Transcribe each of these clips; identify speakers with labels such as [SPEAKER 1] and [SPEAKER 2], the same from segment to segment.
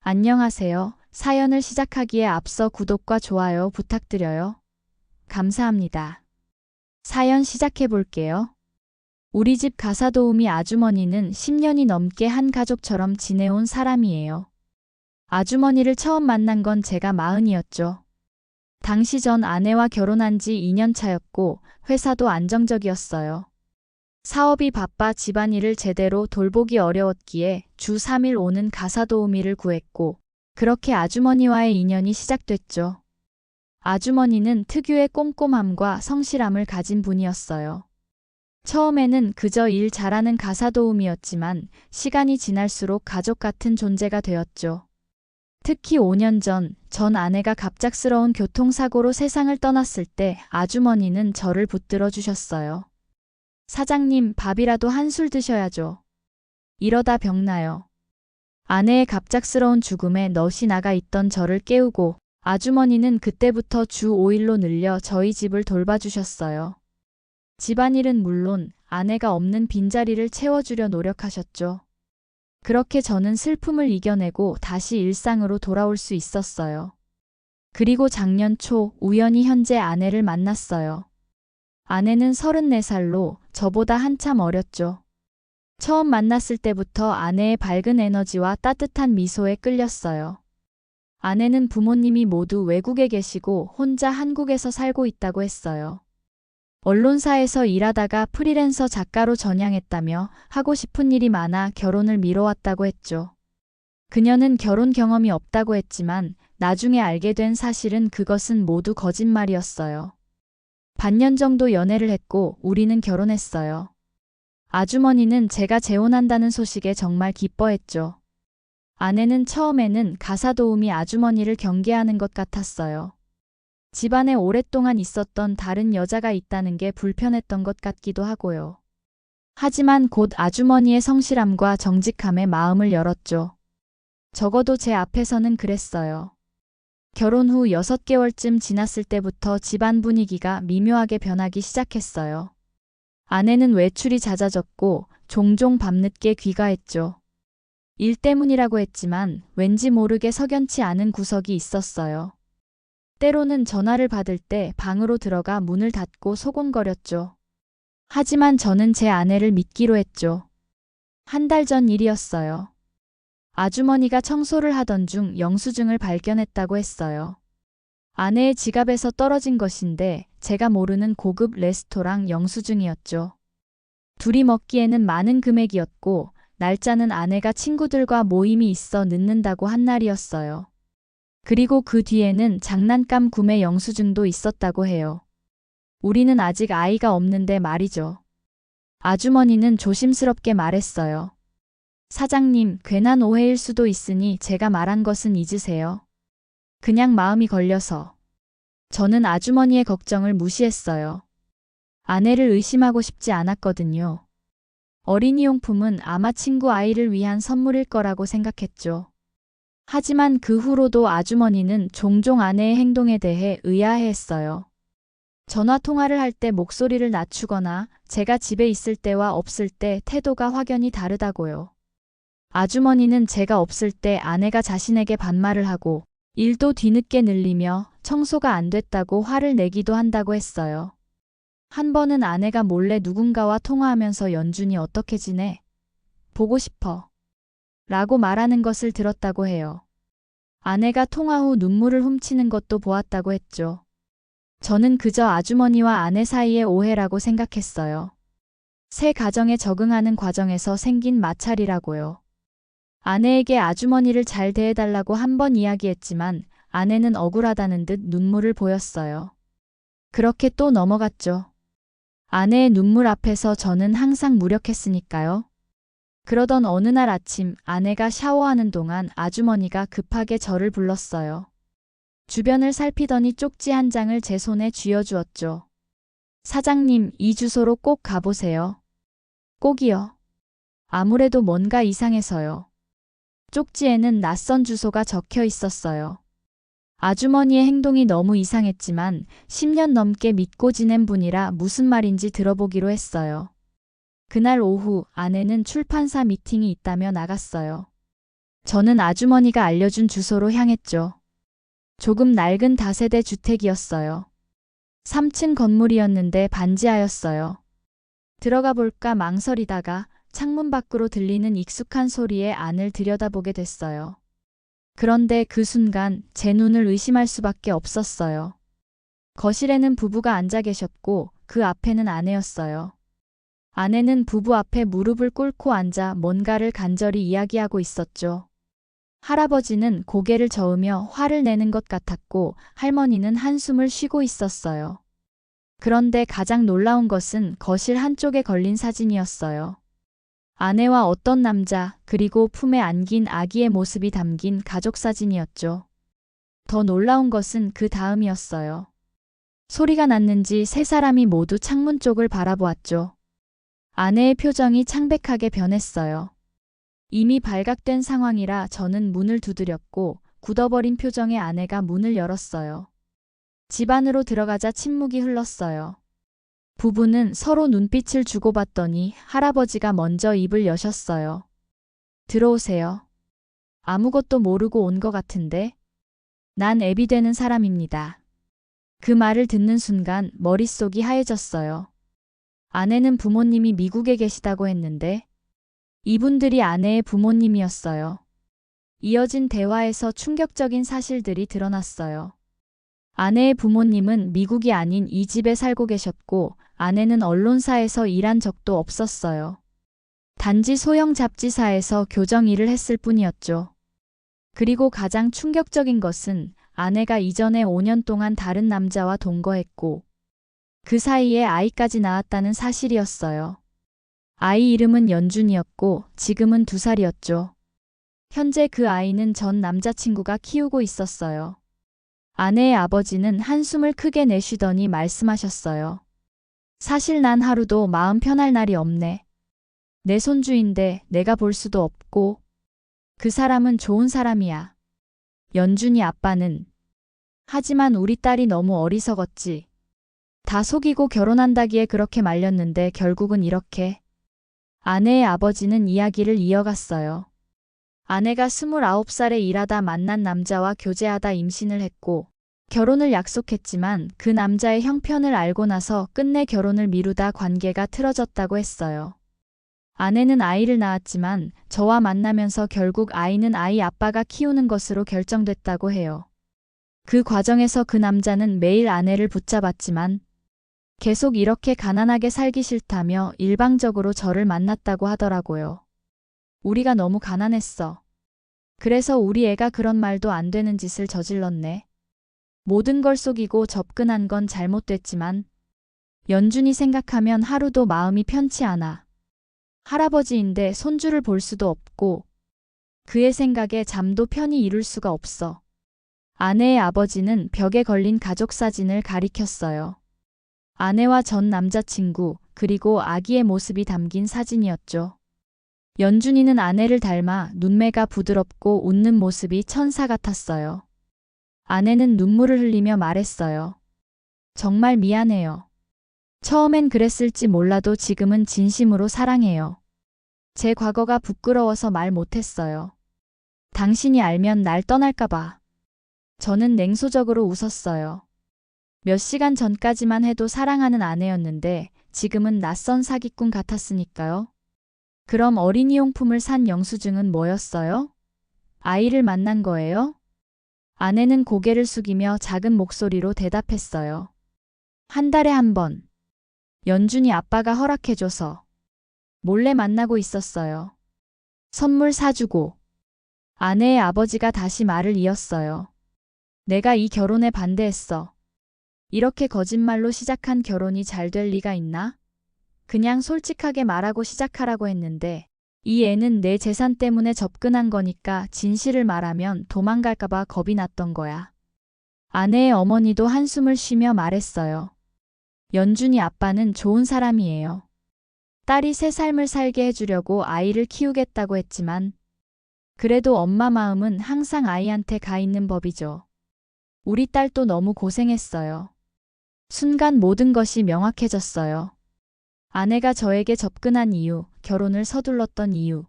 [SPEAKER 1] 안녕하세요. 사연을 시작하기에 앞서 구독과 좋아요 부탁드려요. 감사합니다. 사연 시작해 볼게요. 우리 집 가사도우미 아주머니는 10년이 넘게 한 가족처럼 지내온 사람이에요. 아주머니를 처음 만난 건 제가 40이었죠. 당시 전 아내와 결혼한 지 2년 차였고 회사도 안정적이었어요. 사업이 바빠 집안일을 제대로 돌보기 어려웠기에 주 3일 오는 가사도우미를 구했고 그렇게 아주머니와의 인연이 시작됐죠. 아주머니는 특유의 꼼꼼함과 성실함을 가진 분이었어요. 처음에는 그저 일 잘하는 가사도우미였지만 시간이 지날수록 가족 같은 존재가 되었죠. 특히 5년 전 아내가 갑작스러운 교통사고로 세상을 떠났을 때 아주머니는 저를 붙들어 주셨어요. 사장님, 밥이라도 한술 드셔야죠. 이러다 병나요. 아내의 갑작스러운 죽음에 넋이 나가 있던 저를 깨우고 아주머니는 그때부터 주 5일로 늘려 저희 집을 돌봐주셨어요. 집안일은 물론 아내가 없는 빈자리를 채워주려 노력하셨죠. 그렇게 저는 슬픔을 이겨내고 다시 일상으로 돌아올 수 있었어요. 그리고 작년 초 우연히 현재 아내를 만났어요. 아내는 34살로 저보다 한참 어렸죠. 처음 만났을 때부터 아내의 밝은 에너지와 따뜻한 미소에 끌렸어요. 아내는 부모님이 모두 외국에 계시고 혼자 한국에서 살고 있다고 했어요. 언론사에서 일하다가 프리랜서 작가로 전향했다며 하고 싶은 일이 많아 결혼을 미뤄왔다고 했죠. 그녀는 결혼 경험이 없다고 했지만 나중에 알게 된 사실은 그것은 모두 거짓말이었어요. 반년 정도 연애를 했고 우리는 결혼했어요. 아주머니는 제가 재혼한다는 소식에 정말 기뻐했죠. 아내는 처음에는 가사도우미 아주머니를 경계하는 것 같았어요. 집안에 오랫동안 있었던 다른 여자가 있다는 게 불편했던 것 같기도 하고요. 하지만 곧 아주머니의 성실함과 정직함에 마음을 열었죠. 적어도 제 앞에서는 그랬어요. 결혼 후 6개월쯤 지났을 때부터 집안 분위기가 미묘하게 변하기 시작했어요. 아내는 외출이 잦아졌고 종종 밤늦게 귀가했죠. 일 때문이라고 했지만 왠지 모르게 석연치 않은 구석이 있었어요. 때로는 전화를 받을 때 방으로 들어가 문을 닫고 소곤거렸죠. 하지만 저는 제 아내를 믿기로 했죠. 한 달 전 일이었어요. 아주머니가 청소를 하던 중 영수증을 발견했다고 했어요. 아내의 지갑에서 떨어진 것인데 제가 모르는 고급 레스토랑 영수증이었죠. 둘이 먹기에는 많은 금액이었고 날짜는 아내가 친구들과 모임이 있어 늦는다고 한 날이었어요. 그리고 그 뒤에는 장난감 구매 영수증도 있었다고 해요. 우리는 아직 아이가 없는데 말이죠. 아주머니는 조심스럽게 말했어요. 사장님, 괜한 오해일 수도 있으니 제가 말한 것은 잊으세요. 그냥 마음이 걸려서. 저는 아주머니의 걱정을 무시했어요. 아내를 의심하고 싶지 않았거든요. 어린이용품은 아마 친구 아이를 위한 선물일 거라고 생각했죠. 하지만 그 후로도 아주머니는 종종 아내의 행동에 대해 의아해했어요. 전화 통화를 할 때 목소리를 낮추거나 제가 집에 있을 때와 없을 때 태도가 확연히 다르다고요. 아주머니는 제가 없을 때 아내가 자신에게 반말을 하고 일도 뒤늦게 늘리며 청소가 안 됐다고 화를 내기도 한다고 했어요. 한 번은 아내가 몰래 누군가와 통화하면서 연준이 어떻게 지내? 보고 싶어. 라고 말하는 것을 들었다고 해요. 아내가 통화 후 눈물을 훔치는 것도 보았다고 했죠. 저는 그저 아주머니와 아내 사이의 오해라고 생각했어요. 새 가정에 적응하는 과정에서 생긴 마찰이라고요. 아내에게 아주머니를 잘 대해달라고 한 번 이야기했지만 아내는 억울하다는 듯 눈물을 보였어요. 그렇게 또 넘어갔죠. 아내의 눈물 앞에서 저는 항상 무력했으니까요. 그러던 어느 날 아침 아내가 샤워하는 동안 아주머니가 급하게 저를 불렀어요. 주변을 살피더니 쪽지 한 장을 제 손에 쥐어주었죠. 사장님, 이 주소로 꼭 가보세요. 꼭이요. 아무래도 뭔가 이상해서요. 쪽지에는 낯선 주소가 적혀 있었어요. 아주머니의 행동이 너무 이상했지만 10년 넘게 믿고 지낸 분이라 무슨 말인지 들어보기로 했어요. 그날 오후 아내는 출판사 미팅이 있다며 나갔어요. 저는 아주머니가 알려준 주소로 향했죠. 조금 낡은 다세대 주택이었어요. 3층 건물이었는데 반지하였어요. 들어가 볼까 망설이다가 창문 밖으로 들리는 익숙한 소리에 안을 들여다보게 됐어요. 그런데 그 순간 제 눈을 의심할 수밖에 없었어요. 거실에는 부부가 앉아 계셨고 그 앞에는 아내였어요. 아내는 부부 앞에 무릎을 꿇고 앉아 뭔가를 간절히 이야기하고 있었죠. 할아버지는 고개를 저으며 화를 내는 것 같았고 할머니는 한숨을 쉬고 있었어요. 그런데 가장 놀라운 것은 거실 한쪽에 걸린 사진이었어요. 아내와 어떤 남자, 그리고 품에 안긴 아기의 모습이 담긴 가족 사진이었죠. 더 놀라운 것은 그 다음이었어요. 소리가 났는지 세 사람이 모두 창문 쪽을 바라보았죠. 아내의 표정이 창백하게 변했어요. 이미 발각된 상황이라 저는 문을 두드렸고 굳어버린 표정의 아내가 문을 열었어요. 집 안으로 들어가자 침묵이 흘렀어요. 부부는 서로 눈빛을 주고받더니 할아버지가 먼저 입을 여셨어요. 들어오세요. 아무것도 모르고 온 것 같은데? 난 애비 되는 사람입니다. 그 말을 듣는 순간 머릿속이 하얘졌어요. 아내는 부모님이 미국에 계시다고 했는데 이분들이 아내의 부모님이었어요. 이어진 대화에서 충격적인 사실들이 드러났어요. 아내의 부모님은 미국이 아닌 이 집에 살고 계셨고 아내는 언론사에서 일한 적도 없었어요. 단지 소형 잡지사에서 교정 일을 했을 뿐이었죠. 그리고 가장 충격적인 것은 아내가 이전에 5년 동안 다른 남자와 동거했고 그 사이에 아이까지 낳았다는 사실이었어요. 아이 이름은 연준이었고 지금은 2살이었죠. 현재 그 아이는 전 남자친구가 키우고 있었어요. 아내의 아버지는 한숨을 크게 내쉬더니 말씀하셨어요. 사실 난 하루도 마음 편할 날이 없네. 내 손주인데 내가 볼 수도 없고 그 사람은 좋은 사람이야. 연준이 아빠는. 하지만 우리 딸이 너무 어리석었지. 다 속이고 결혼한다기에 그렇게 말렸는데 결국은 이렇게. 아내의 아버지는 이야기를 이어갔어요. 아내가 29살에 일하다 만난 남자와 교제하다 임신을 했고 결혼을 약속했지만 그 남자의 형편을 알고 나서 끝내 결혼을 미루다 관계가 틀어졌다고 했어요. 아내는 아이를 낳았지만 저와 만나면서 결국 아이는 아이 아빠가 키우는 것으로 결정됐다고 해요. 그 과정에서 그 남자는 매일 아내를 붙잡았지만 계속 이렇게 가난하게 살기 싫다며 일방적으로 저를 만났다고 하더라고요. 우리가 너무 가난했어. 그래서 우리 애가 그런 말도 안 되는 짓을 저질렀네. 모든 걸 속이고 접근한 건 잘못됐지만 연준이 생각하면 하루도 마음이 편치 않아. 할아버지인데 손주를 볼 수도 없고 그의 생각에 잠도 편히 이룰 수가 없어. 아내의 아버지는 벽에 걸린 가족 사진을 가리켰어요. 아내와 전 남자친구 그리고 아기의 모습이 담긴 사진이었죠. 연준이는 아내를 닮아 눈매가 부드럽고 웃는 모습이 천사 같았어요. 아내는 눈물을 흘리며 말했어요. 정말 미안해요. 처음엔 그랬을지 몰라도 지금은 진심으로 사랑해요. 제 과거가 부끄러워서 말 못했어요. 당신이 알면 날 떠날까봐. 저는 냉소적으로 웃었어요. 몇 시간 전까지만 해도 사랑하는 아내였는데 지금은 낯선 사기꾼 같았으니까요. 그럼 어린이용품을 산 영수증은 뭐였어요? 아이를 만난 거예요? 아내는 고개를 숙이며 작은 목소리로 대답했어요. 한 달에 한 번. 연준이 아빠가 허락해줘서. 몰래 만나고 있었어요. 선물 사주고. 아내의 아버지가 다시 말을 이었어요. 내가 이 결혼에 반대했어. 이렇게 거짓말로 시작한 결혼이 잘 될 리가 있나? 그냥 솔직하게 말하고 시작하라고 했는데 이 애는 내 재산 때문에 접근한 거니까 진실을 말하면 도망갈까봐 겁이 났던 거야. 아내의 어머니도 한숨을 쉬며 말했어요. 연준이 아빠는 좋은 사람이에요. 딸이 새 삶을 살게 해주려고 아이를 키우겠다고 했지만 그래도 엄마 마음은 항상 아이한테 가 있는 법이죠. 우리 딸도 너무 고생했어요. 순간 모든 것이 명확해졌어요. 아내가 저에게 접근한 이유, 결혼을 서둘렀던 이유.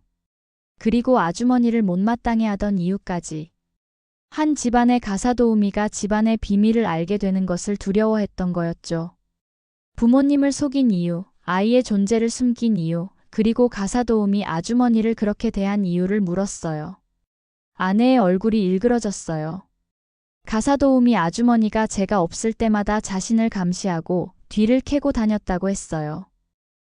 [SPEAKER 1] 그리고 아주머니를 못마땅해 하던 이유까지. 한 집안의 가사도우미가 집안의 비밀을 알게 되는 것을 두려워했던 거였죠. 부모님을 속인 이유, 아이의 존재를 숨긴 이유, 그리고 가사도우미 아주머니를 그렇게 대한 이유를 물었어요. 아내의 얼굴이 일그러졌어요. 가사도우미 아주머니가 제가 없을 때마다 자신을 감시하고 뒤를 캐고 다녔다고 했어요.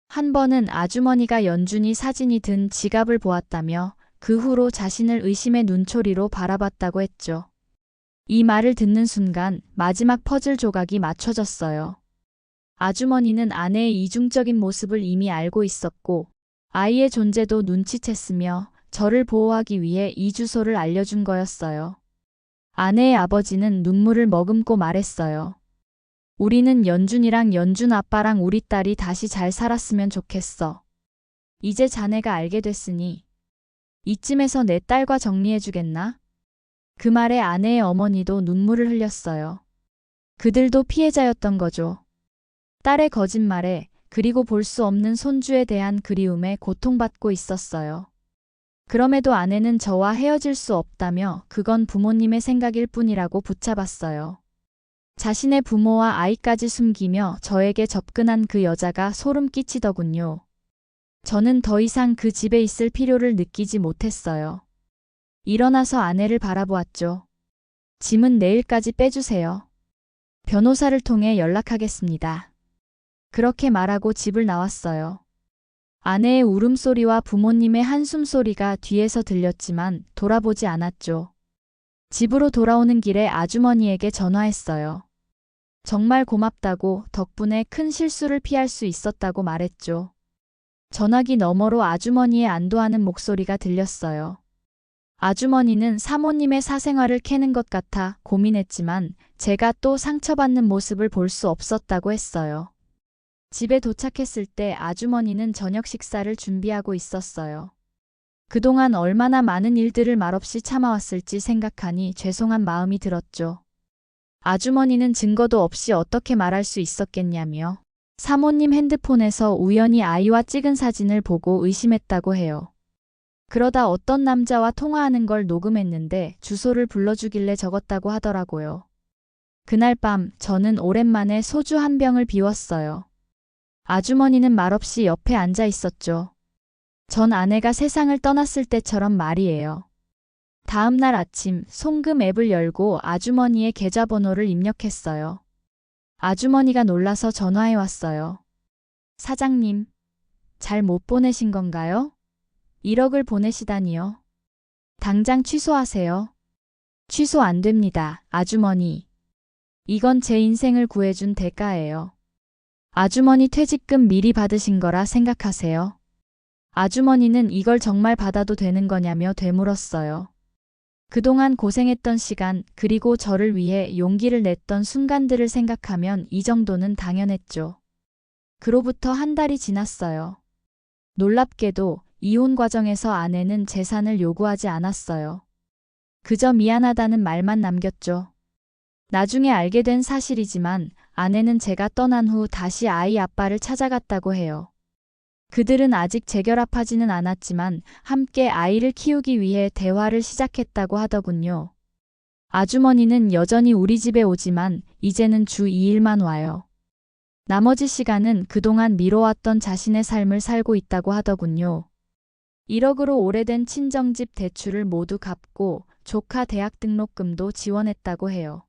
[SPEAKER 1] 한 번은 아주머니가 연준이 사진이 든 지갑을 보았다며 그 후로 자신을 의심의 눈초리로 바라봤다고 했죠. 이 말을 듣는 순간 마지막 퍼즐 조각이 맞춰졌어요. 아주머니는 아내의 이중적인 모습을 이미 알고 있었고 아이의 존재도 눈치챘으며 저를 보호하기 위해 이 주소를 알려준 거였어요. 아내의 아버지는 눈물을 머금고 말했어요. 우리는 연준이랑 연준 아빠랑 우리 딸이 다시 잘 살았으면 좋겠어. 이제 자네가 알게 됐으니 이쯤에서 내 딸과 정리해주겠나? 그 말에 아내의 어머니도 눈물을 흘렸어요. 그들도 피해자였던 거죠. 딸의 거짓말에 그리고 볼 수 없는 손주에 대한 그리움에 고통받고 있었어요. 그럼에도 아내는 저와 헤어질 수 없다며 그건 부모님의 생각일 뿐이라고 붙잡았어요. 자신의 부모와 아이까지 숨기며 저에게 접근한 그 여자가 소름 끼치더군요. 저는 더 이상 그 집에 있을 필요를 느끼지 못했어요. 일어나서 아내를 바라보았죠. 짐은 내일까지 빼주세요. 변호사를 통해 연락하겠습니다. 그렇게 말하고 집을 나왔어요. 아내의 울음소리와 부모님의 한숨소리가 뒤에서 들렸지만 돌아보지 않았죠. 집으로 돌아오는 길에 아주머니에게 전화했어요. 정말 고맙다고 덕분에 큰 실수를 피할 수 있었다고 말했죠. 전화기 너머로 아주머니의 안도하는 목소리가 들렸어요. 아주머니는 사모님의 사생활을 캐는 것 같아 고민했지만 제가 또 상처받는 모습을 볼 수 없었다고 했어요. 집에 도착했을 때 아주머니는 저녁 식사를 준비하고 있었어요. 그동안 얼마나 많은 일들을 말없이 참아왔을지 생각하니 죄송한 마음이 들었죠. 아주머니는 증거도 없이 어떻게 말할 수 있었겠냐며 사모님 핸드폰에서 우연히 아이와 찍은 사진을 보고 의심했다고 해요. 그러다 어떤 남자와 통화하는 걸 녹음했는데 주소를 불러주길래 적었다고 하더라고요. 그날 밤 저는 오랜만에 소주 한 병을 비웠어요. 아주머니는 말없이 옆에 앉아 있었죠. 전 아내가 세상을 떠났을 때처럼 말이에요. 다음 날 아침 송금 앱을 열고 아주머니의 계좌번호를 입력했어요. 아주머니가 놀라서 전화해 왔어요. 사장님, 잘 못 보내신 건가요? 1억을 보내시다니요. 당장 취소하세요. 취소 안 됩니다, 아주머니. 이건 제 인생을 구해준 대가예요. 아주머니 퇴직금 미리 받으신 거라 생각하세요. 아주머니는 이걸 정말 받아도 되는 거냐며 되물었어요. 그동안 고생했던 시간 그리고 저를 위해 용기를 냈던 순간들을 생각하면 이 정도는 당연했죠. 그로부터 한 달이 지났어요. 놀랍게도 이혼 과정에서 아내는 재산을 요구하지 않았어요. 그저 미안하다는 말만 남겼죠. 나중에 알게 된 사실이지만 아내는 제가 떠난 후 다시 아이 아빠를 찾아갔다고 해요. 그들은 아직 재결합하지는 않았지만 함께 아이를 키우기 위해 대화를 시작했다고 하더군요. 아주머니는 여전히 우리 집에 오지만 이제는 주 2일만 와요. 나머지 시간은 그동안 미뤄왔던 자신의 삶을 살고 있다고 하더군요. 1억으로 오래된 친정집 대출을 모두 갚고 조카 대학 등록금도 지원했다고 해요.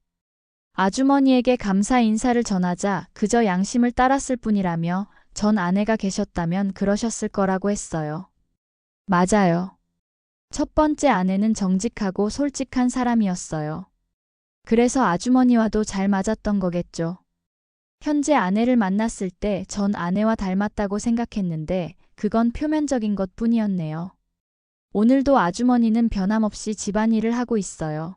[SPEAKER 1] 아주머니에게 감사 인사를 전하자 그저 양심을 따랐을 뿐이라며 전 아내가 계셨다면 그러셨을 거라고 했어요. 맞아요. 첫 번째 아내는 정직하고 솔직한 사람이었어요. 그래서 아주머니와도 잘 맞았던 거겠죠. 현재 아내를 만났을 때 전 아내와 닮았다고 생각했는데 그건 표면적인 것 뿐이었네요. 오늘도 아주머니는 변함없이 집안일을 하고 있어요.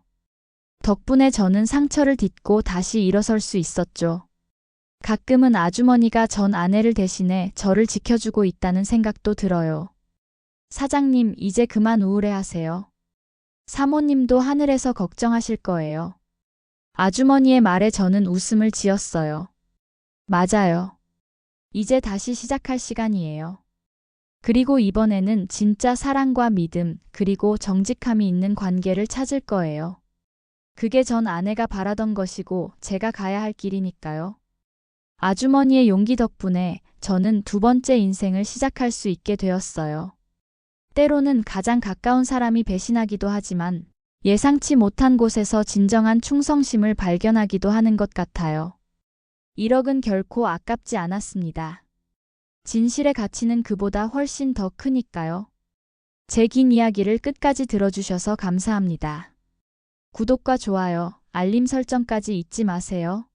[SPEAKER 1] 덕분에 저는 상처를 딛고 다시 일어설 수 있었죠. 가끔은 아주머니가 전 아내를 대신해 저를 지켜주고 있다는 생각도 들어요. 사장님, 이제 그만 우울해하세요. 사모님도 하늘에서 걱정하실 거예요. 아주머니의 말에 저는 웃음을 지었어요. 맞아요. 이제 다시 시작할 시간이에요. 그리고 이번에는 진짜 사랑과 믿음, 그리고 정직함이 있는 관계를 찾을 거예요. 그게 전 아내가 바라던 것이고 제가 가야 할 길이니까요. 아주머니의 용기 덕분에 저는 두 번째 인생을 시작할 수 있게 되었어요. 때로는 가장 가까운 사람이 배신하기도 하지만 예상치 못한 곳에서 진정한 충성심을 발견하기도 하는 것 같아요. 1억은 결코 아깝지 않았습니다. 진실의 가치는 그보다 훨씬 더 크니까요. 제 긴 이야기를 끝까지 들어주셔서 감사합니다. 구독과 좋아요, 알림 설정까지 잊지 마세요.